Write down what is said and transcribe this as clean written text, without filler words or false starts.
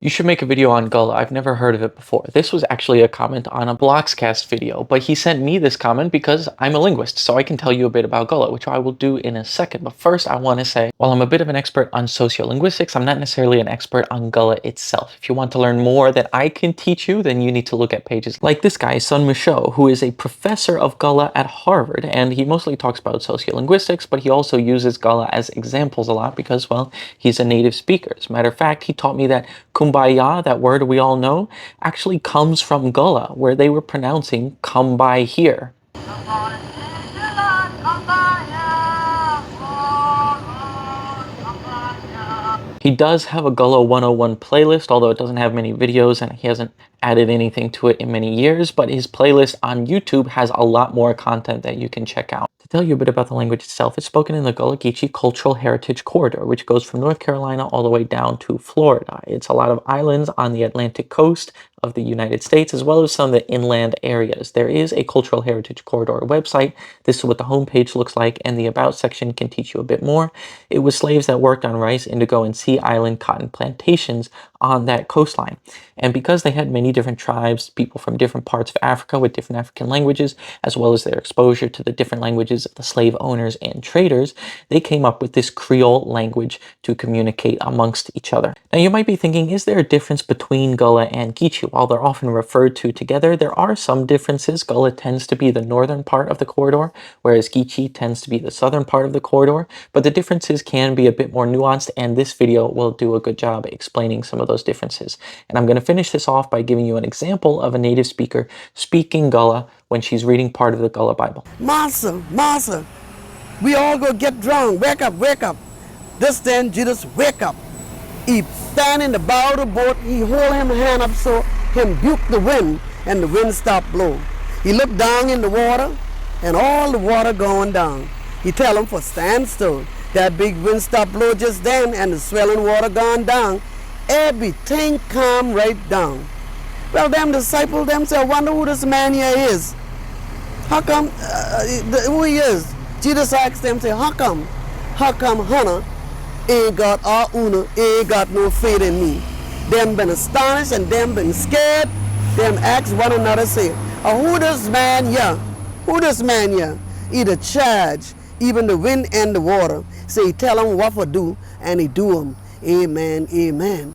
You should make a video on Gullah. I've never heard of it before. This was actually a comment on a Bloxcast video, but he sent me this comment because I'm a linguist, so I can tell you a bit about Gullah, which I will do in a second. But first, I want to say, while I'm a bit of an expert on sociolinguistics, I'm not necessarily an expert on Gullah itself. If you want to learn more that I can teach you, then you need to look at pages like this guy, Sun Michaud, who is a professor of Gullah at Harvard, and he mostly talks about sociolinguistics, but he also uses Gullah as examples a lot because, well, he's a native speaker. As a matter of fact, he taught me that kumbaya, that word we all know, actually comes from Gullah, where they were pronouncing come by here. He does have a Gullah 101 playlist, although it doesn't have many videos and he hasn't added anything to it in many years, but his playlist on YouTube has a lot more content that you can check out. To tell you a bit about the language itself, it's spoken in the Gullah Geechee Cultural Heritage Corridor, which goes from North Carolina all the way down to Florida. It's a lot of islands on the Atlantic coast of the United States, as well as some of the inland areas. There is a Cultural Heritage Corridor website. This is what the homepage looks like, and the About section can teach you a bit more. It was slaves that worked on rice, indigo, and Sea Island cotton plantations on that coastline. And because they had many different tribes, people from different parts of Africa with different African languages, as well as their exposure to the different languages of the slave owners and traders, they came up with this Creole language to communicate amongst each other. Now you might be thinking, is there a difference between Gullah and Geechee? While they're often referred to together, there are some differences. Gullah tends to be the northern part of the corridor, whereas Geechee tends to be the southern part of the corridor, but the differences can be a bit more nuanced, and this video will do a good job explaining some of those differences. And I'm going to finish this off by giving you an example of a native speaker speaking Gullah when she's reading part of the Gullah Bible. Master, master, we all go get drunk. Wake up, wake up. This then Jesus wake up. He stand in the bow of the boat. He hold him hand up so him buke the wind, and the wind stop blow. He look down in the water, and all the water going down. He tell him for stand still. That big wind stop blow just then, and the swelling water gone down. Everything calm right down. Well, them disciples them say, I wonder who this man here is. How come, who he is? Jesus asked them, say, how come Hannah ain't got our una, ain't got no faith in me? Them been astonished and them been scared. Them ask one another, say, who this man here? Who this man here? Either charge, even the wind and the water. Say, tell him what to do, and he do them. Amen, amen.